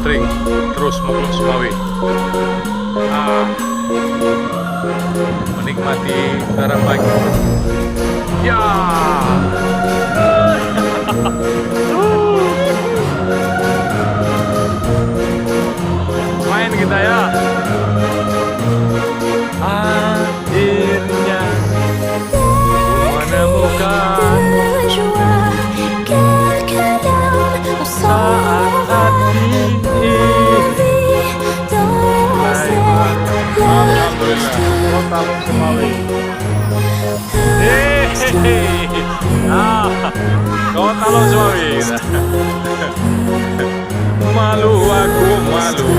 Putri terus Maklum Sumawi menikmati udara pagi. Ya. Main kita ya. Akhirnya menemukan saat ini. Alhamdulillah, Kota Sumawi. Kota Sumawi. Malu aku malu.